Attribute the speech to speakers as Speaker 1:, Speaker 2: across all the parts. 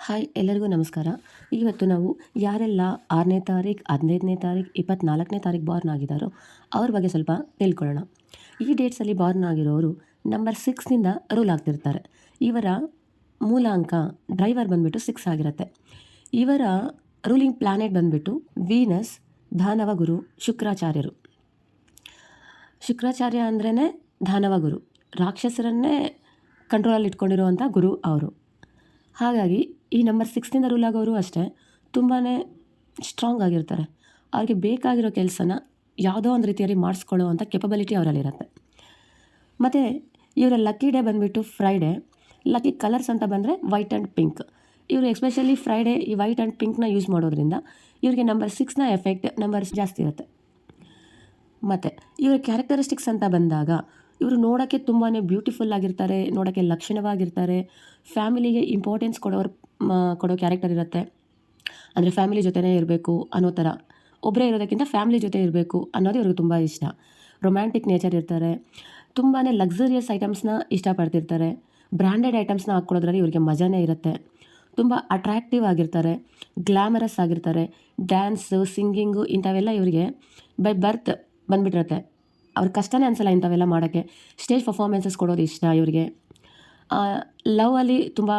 Speaker 1: Hi ಎಲ್ಲರಿಗೂ ನಮಸ್ಕಾರ. ಇವತ್ತು ನಾವು ಯಾರೆಲ್ಲ 6ನೇ ತಾರೀಕು, 15ನೇ ತಾರೀಕು, 24ನೇ ತಾರೀಕು ಬಾರ್ನ್ ಆಗಿದ್ದಾರೋ ಅವ್ರ ಬಗ್ಗೆ ಸ್ವಲ್ಪ ತಿಳ್ಕೊಳ್ಳೋಣ. ಈ ಡೇಟ್ಸಲ್ಲಿ ಬಾರ್ನ್ ಆಗಿರೋರು ನಂಬರ್ 6ನಿಂದ ರೂಲ್ ಆಗ್ತಿರ್ತಾರೆ. ಇವರ ಮೂಲ ಅಂಕ ಡ್ರೈವರ್ ಬಂದುಬಿಟ್ಟು 6 ಆಗಿರುತ್ತೆ. ಇವರ ರೂಲಿಂಗ್ ಪ್ಲಾನೆಟ್ ಬಂದುಬಿಟ್ಟು ವೀನಸ್, ದಾನವ ಗುರು, ಶುಕ್ರಾಚಾರ್ಯರು. ಶುಕ್ರಾಚಾರ್ಯ ಅಂದ್ರೇ ದಾನವ ಗುರು, ರಾಕ್ಷಸರನ್ನೇ ಕಂಟ್ರೋಲಲ್ಲಿ ಇಟ್ಕೊಂಡಿರುವಂಥ ಗುರು ಅವರು. ಹಾಗಾಗಿ ಈ ನಂಬರ್ 6ನಿಂದ ರೂಲ್ ಆಗೋರು ಅಷ್ಟೇ ತುಂಬಾ ಸ್ಟ್ರಾಂಗ್ ಆಗಿರ್ತಾರೆ. ಅವ್ರಿಗೆ ಬೇಕಾಗಿರೋ ಕೆಲಸನ ಯಾವುದೋ ಒಂದು ರೀತಿಯಲ್ಲಿ ಮಾಡಿಸ್ಕೊಳ್ಳೋವಂಥ ಕೆಪಬಿಲಿಟಿ ಅವರಲ್ಲಿರುತ್ತೆ. ಮತ್ತು ಇವರ ಲಕ್ಕಿ ಡೇ ಬಂದುಬಿಟ್ಟು ಫ್ರೈಡೇ. ಲಕ್ಕಿ ಕಲರ್ಸ್ ಅಂತ ಬಂದರೆ ವೈಟ್ ಆ್ಯಂಡ್ ಪಿಂಕ್. ಇವರು ಎಸ್ಪೆಷಲಿ ಫ್ರೈಡೇ ಈ ವೈಟ್ ಆ್ಯಂಡ್ ಪಿಂಕ್ನ ಯೂಸ್ ಮಾಡೋದ್ರಿಂದ ಇವರಿಗೆ ನಂಬರ್ 6ನ ಎಫೆಕ್ಟ್ ನಂಬರ್ಸ್ ಜಾಸ್ತಿ ಇರುತ್ತೆ. ಮತ್ತು ಇವರ ಕ್ಯಾರೆಕ್ಟರಿಸ್ಟಿಕ್ಸ್ ಅಂತ ಬಂದಾಗ ಇವರು ನೋಡೋಕ್ಕೆ ತುಂಬಾ ಬ್ಯೂಟಿಫುಲ್ ಆಗಿರ್ತಾರೆ, ನೋಡೋಕ್ಕೆ ಲಕ್ಷಣವಾಗಿರ್ತಾರೆ, ಫ್ಯಾಮಿಲಿಗೆ ಇಂಪಾರ್ಟೆನ್ಸ್ ಕೊಡೋ ಕ್ಯಾರೆಕ್ಟರ್ ಇರುತ್ತೆ. ಅಂದರೆ ಫ್ಯಾಮಿಲಿ ಜೊತೆನೇ ಇರಬೇಕು ಅನ್ನೋ ಥರ, ಒಬ್ಬರೇ ಇರೋದಕ್ಕಿಂತ ಫ್ಯಾಮಿಲಿ ಜೊತೆ ಇರಬೇಕು ಅನ್ನೋದು ಇವ್ರಿಗೆ ತುಂಬ ಇಷ್ಟ. ರೊಮ್ಯಾಂಟಿಕ್ ನೇಚರ್ ಇರ್ತಾರೆ, ತುಂಬಾ ಲಕ್ಸುರಿಯಸ್ ಐಟಮ್ಸ್ನ ಇಷ್ಟಪಡ್ತಿರ್ತಾರೆ, ಬ್ರ್ಯಾಂಡೆಡ್ ಐಟಮ್ಸ್ನ ಹಾಕ್ಕೊಳ್ಳೋದ್ರಲ್ಲಿ ಇವ್ರಿಗೆ ಮಜಾನೇ ಇರುತ್ತೆ. ತುಂಬ ಅಟ್ರ್ಯಾಕ್ಟಿವ್ ಆಗಿರ್ತಾರೆ, ಗ್ಲ್ಯಾಮರಸ್ ಆಗಿರ್ತಾರೆ, ಡ್ಯಾನ್ಸು, ಸಿಂಗಿಂಗು ಇಂಥವೆಲ್ಲ ಇವರಿಗೆ ಬೈ ಬರ್ತ್ ಬಂದುಬಿಟ್ಟಿರುತ್ತೆ. ಅವ್ರ ಕಷ್ಟನೇ ಅನಿಸಲ್ಲ ಇಂಥವೆಲ್ಲ ಮಾಡೋಕ್ಕೆ. ಸ್ಟೇಜ್ ಪರ್ಫಾರ್ಮೆನ್ಸಸ್ ಕೊಡೋದು ಇಷ್ಟ ಇವರಿಗೆ. ಲವಲ್ಲಿ ತುಂಬ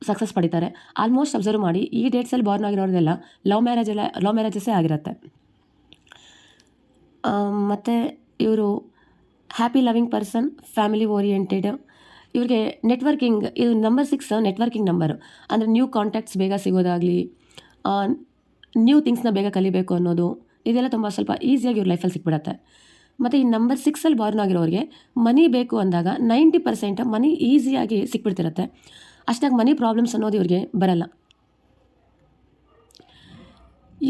Speaker 1: ಸಕ್ಸಸ್ ಪಡಿತಾರೆ. ಆಲ್ಮೋಸ್ಟ್ ಅಬ್ಸರ್ವ್ ಮಾಡಿ ಈ ಡೇಟ್ಸಲ್ಲಿ ಬಾರ್ನ್ ಆಗಿರೋದೆಲ್ಲ ಲವ್ ಮ್ಯಾರೇಜಸ್ಸೇ ಆಗಿರುತ್ತೆ. ಮತ್ತು ಇವರು happy loving person, family oriented. ಇವ್ರಿಗೆ ನೆಟ್ವರ್ಕಿಂಗ್, ಇದು ನಂಬರ್ 6 ನೆಟ್ವರ್ಕಿಂಗ್ ನಂಬರು. ಅಂದರೆ ನ್ಯೂ ಕಾಂಟ್ಯಾಕ್ಟ್ಸ್ ಬೇಗ ಸಿಗೋದಾಗಲಿ, ನ್ಯೂ ಥಿಂಗ್ಸ್ನ ಬೇಗ ಕಲಿಬೇಕು ಅನ್ನೋದು, ಇದೆಲ್ಲ ತುಂಬ ಸ್ವಲ್ಪ ಈಸಿಯಾಗಿ ಇವ್ರ ಲೈಫಲ್ಲಿ ಸಿಕ್ಬಿಡತ್ತೆ. ಮತ್ತು ಈ ನಂಬರ್ 6ಅಲ್ಲಿ ಬಾರ್ನ್ ಆಗಿರೋರಿಗೆ ಮನಿ ಬೇಕು ಅಂದಾಗ 90% ಮನಿ ಈಸಿಯಾಗಿ ಸಿಕ್ಬಿಡ್ತಿರುತ್ತೆ. ಅಷ್ಟಾಗಿ ಮನಿ ಪ್ರಾಬ್ಲಮ್ಸ್ ಅನ್ನೋದು ಇವ್ರಿಗೆ ಬರಲ್ಲ.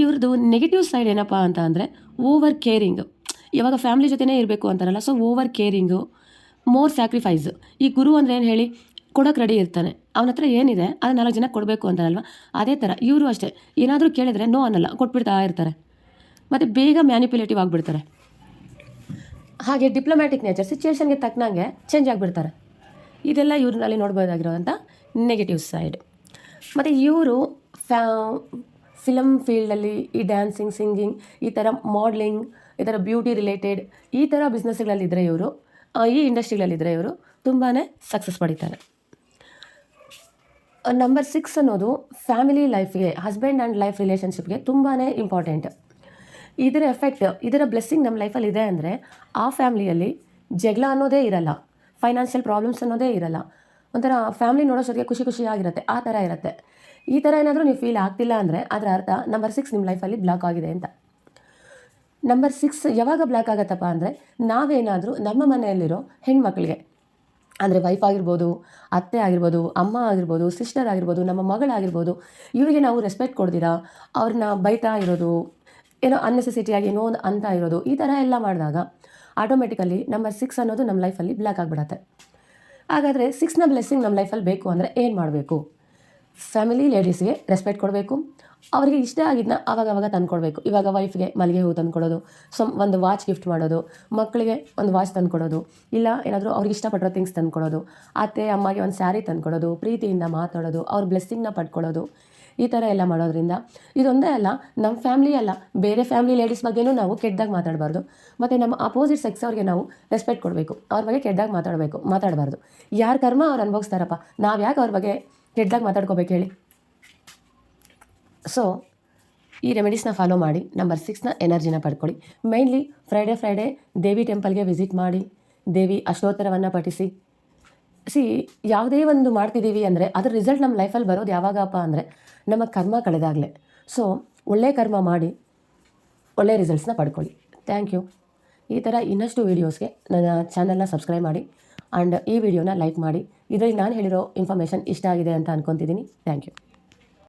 Speaker 1: ಇವ್ರದ್ದು ನೆಗೆಟಿವ್ ಸೈಡ್ ಏನಪ್ಪ ಅಂತ ಅಂದರೆ ಓವರ್ ಕೇರಿಂಗು. ಇವಾಗ ಫ್ಯಾಮಿಲಿ ಜೊತೆನೇ ಇರಬೇಕು ಅಂತಾರಲ್ಲ, so over caring, more sacrifice. ಈ ಗುರು ಅಂದರೆ ಏನು ಹೇಳಿ, ಕೊಡೋಕೆ ರೆಡಿ ಇರ್ತಾನೆ. ಅವನ ಹತ್ರ ಏನಿದೆ ಅದು 4 ಜನಕ್ಕೆ ಕೊಡಬೇಕು ಅಂತಾರಲ್ವ, ಅದೇ ಥರ ಇವರು ಅಷ್ಟೇ. ಏನಾದರೂ ಕೇಳಿದ್ರೆ ನೋ ಅನ್ನಲ್ಲ, ಕೊಟ್ಬಿಡ್ತಾ ಇರ್ತಾರೆ. ಮತ್ತು ಬೇಗ ಮ್ಯಾನಿಪ್ಯುಲೇಟಿವ್ ಆಗಿಬಿಡ್ತಾರೆ. ಹಾಗೆ ಡಿಪ್ಲೊಮ್ಯಾಟಿಕ್ ನೇಚರ್, ಸಿಚುವೇಷನ್ಗೆ ತಕ್ಕನಂಗೆ ಚೇಂಜ್ ಆಗಿಬಿಡ್ತಾರೆ. ಇದೆಲ್ಲ ಇವ್ರಲ್ಲಿ ನೋಡ್ಬೋದಾಗಿರೋವಂಥ ನೆಗೆಟಿವ್ ಸೈಡ್. ಮತ್ತು ಇವರು ಫಿಲಮ್ ಫೀಲ್ಡಲ್ಲಿ ಈ ಡ್ಯಾನ್ಸಿಂಗ್, ಸಿಂಗಿಂಗ್, ಈ ಥರ ಮಾಡಲಿಂಗ್, ಈ ಥರ ಬ್ಯೂಟಿ ರಿಲೇಟೆಡ್ ಈ ಥರ ಬಿಸ್ನೆಸ್ಗಳಲ್ಲಿದ್ದರೆ ಇವರು, ಈ ಇಂಡಸ್ಟ್ರಿಗಳಲ್ಲಿದ್ದರೆ ಇವರು ತುಂಬಾ ಸಕ್ಸಸ್ ಪಡಿತಾರೆ. ನಂಬರ್ 6 ಅನ್ನೋದು ಫ್ಯಾಮಿಲಿ ಲೈಫ್ಗೆ, ಹಸ್ಬೆಂಡ್ ಆ್ಯಂಡ್ ಲೈಫ್ ರಿಲೇಷನ್ಶಿಪ್ಗೆ ತುಂಬಾ ಇಂಪಾರ್ಟೆಂಟ್. ಇದರ ಎಫೆಕ್ಟ್, ಇದರ ಬ್ಲೆಸ್ಸಿಂಗ್ ನಮ್ಮ ಲೈಫಲ್ಲಿ ಇದೆ ಅಂದರೆ ಆ ಫ್ಯಾಮ್ಲಿಯಲ್ಲಿ ಜಗಳ ಅನ್ನೋದೇ ಇರಲ್ಲ, ಫೈನಾನ್ಷಿಯಲ್ ಪ್ರಾಬ್ಲಮ್ಸ್ ಅನ್ನೋದೇ ಇರಲ್ಲ. ಒಂಥರ ಫ್ಯಾಮ್ಲಿ ನೋಡೋಷ್ಟೊತ್ತಿಗೆ ಖುಷಿಯಾಗಿರುತ್ತೆ, ಆ ಥರ ಇರುತ್ತೆ. ಈ ಥರ ಏನಾದರೂ ನೀವು ಫೀಲ್ ಆಗ್ತಿಲ್ಲ ಅಂದರೆ ಅದರ ಅರ್ಥ ನಂಬರ್ 6 ನಿಮ್ಮ ಲೈಫಲ್ಲಿ ಬ್ಲಾಕ್ ಆಗಿದೆ ಅಂತ. ನಂಬರ್ 6 ಯಾವಾಗ ಬ್ಲಾಕ್ ಆಗುತ್ತಪ್ಪ ಅಂದರೆ ನಾವೇನಾದರೂ ನಮ್ಮ ಮನೆಯಲ್ಲಿರೋ ಹೆಣ್ಮಕ್ಳಿಗೆ, ಅಂದರೆ ವೈಫ್ ಆಗಿರ್ಬೋದು, ಅತ್ತೆ ಆಗಿರ್ಬೋದು, ಅಮ್ಮ ಆಗಿರ್ಬೋದು, ಸಿಸ್ಟರ್ ಆಗಿರ್ಬೋದು, ನಮ್ಮ ಮಗಳಾಗಿರ್ಬೋದು, ಇವರಿಗೆ ನಾವು ರೆಸ್ಪೆಕ್ಟ್ ಕೊಡ್ದಿರಾ ಅವ್ರನ್ನ ಬೈತಾ ಇರೋದು, ಏನೋ ಅನ್ನೆಸೆಸಿಟಿಯಾಗಿ ಏನೋ ಒಂದು ಅಂತ ಇರೋದು, ಈ ಥರ ಎಲ್ಲ ಮಾಡಿದಾಗ ಆಟೋಮೆಟಿಕಲಿ ನಂಬರ್ 6 ಅನ್ನೋದು ನಮ್ಮ ಲೈಫಲ್ಲಿ ಬ್ಲ್ಯಾಕ್ ಆಗಿಬಿಡತ್ತೆ. ಹಾಗಾದರೆ 6ನ ಬ್ಲೆಸ್ಸಿಂಗ್ ನಮ್ಮ ಲೈಫಲ್ಲಿ ಬೇಕು ಅಂದರೆ ಏನು ಮಾಡಬೇಕು? ಫ್ಯಾಮಿಲಿ ಲೇಡೀಸ್ಗೆ ರೆಸ್ಪೆಕ್ಟ್ ಕೊಡಬೇಕು, ಅವರಿಗೆ ಇಷ್ಟ ಆಗಿದ್ದನ್ನ ಆವಾಗ ತಂದುಕೊಡ್ಬೇಕು. ಇವಾಗ ವೈಫ್ಗೆ ಮಲ್ಲಿಗೆ ಹೂ ತಂದುಕೊಡೋದು, ಒಂದು ವಾಚ್ ಗಿಫ್ಟ್ ಮಾಡೋದು, ಮಕ್ಕಳಿಗೆ ಒಂದು ವಾಚ್ ತಂದುಕೊಡೋದು, ಇಲ್ಲ ಏನಾದರೂ ಅವ್ರಿಗೆ ಇಷ್ಟಪಟ್ಟಿರೋ ಥಿಂಗ್ಸ್ ತಂದುಕೊಡೋದು, ಅತ್ತೆ ಅಮ್ಮಗೆ ಒಂದು ಸ್ಯಾರಿ ತಂದುಕೊಡೋದು, ಪ್ರೀತಿಯಿಂದ ಮಾತಾಡೋದು, ಅವ್ರ ಬ್ಲೆಸ್ಸಿಂಗ್ನ ಪಡ್ಕೊಳ್ಳೋದು, ಈ ಥರ ಎಲ್ಲ ಮಾಡೋದ್ರಿಂದ ಇದೊಂದೇ ಅಲ್ಲ, ನಮ್ಮ ಫ್ಯಾಮ್ಲಿ ಅಲ್ಲ ಬೇರೆ ಫ್ಯಾಮ್ಲಿ ಲೇಡೀಸ್ ಬಗ್ಗೆನೂ ನಾವು ಕೆಟ್ಟದಾಗ ಮಾತಾಡಬಾರ್ದು. ಮತ್ತು ನಮ್ಮ ಅಪೋಸಿಟ್ ಸೆಕ್ಸ್ ಅವ್ರಿಗೆ ನಾವು ರೆಸ್ಪೆಕ್ಟ್ ಕೊಡಬೇಕು, ಅವ್ರ ಬಗ್ಗೆ ಕೆಟ್ಟದಾಗ ಮಾತಾಡಬಾರ್ದು. ಯಾರ ಕರ್ಮ ಅವ್ರು ಅನುಭವಿಸ್ತಾರಪ್ಪ, ನಾವು ಯಾಕೆ ಅವ್ರ ಬಗ್ಗೆ ಕೆಟ್ಟದಾಗ ಮಾತಾಡ್ಕೋಬೇಕು ಹೇಳಿ? ಸೊ ಈ ರೆಮಿಡೀಸ್ನ ಫಾಲೋ ಮಾಡಿ ನಂಬರ್ 6ನ ಎನರ್ಜಿನ ಪಡ್ಕೊಳ್ಳಿ. ಮೈನ್ಲಿ ಫ್ರೈಡೇ ದೇವಿ ಟೆಂಪಲ್ಗೆ ವಿಸಿಟ್ ಮಾಡಿ, ದೇವಿ ಅಷ್ಟೋತ್ತರವನ್ನು ಪಠಿಸಿ. ಯಾವುದೇ ಒಂದು ಮಾಡ್ತಿದ್ದೀವಿ ಅಂದರೆ ಅದರ ರಿಸಲ್ಟ್ ನಮ್ಮ ಲೈಫಲ್ಲಿ ಬರೋದು ಯಾವಾಗಪ್ಪ ಅಂದರೆ ನಮ್ಮ ಕರ್ಮ ಕಳೆದಾಗಲೇ. ಸೊ ಒಳ್ಳೆ ಕರ್ಮ ಮಾಡಿ ಒಳ್ಳೆ ರಿಸಲ್ಟ್ಸ್ನ ಪಡ್ಕೊಳ್ಳಿ. Thank you. ಈ ಥರ ಇನ್ನಷ್ಟು ವೀಡಿಯೋಸ್ಗೆ ನನ್ನ ಚಾನಲ್ನ ಸಬ್ಸ್ಕ್ರೈಬ್ ಮಾಡಿ ಆ್ಯಂಡ್ ಈ ವಿಡಿಯೋನ ಲೈಕ್ ಮಾಡಿ. ಇದರಲ್ಲಿ ನಾನು ಹೇಳಿರೋ ಇನ್ಫಾರ್ಮೇಷನ್ ಇಷ್ಟ ಆಗಿದೆ ಅಂತ ಅಂದ್ಕೊತಿದ್ದೀನಿ. Thank you.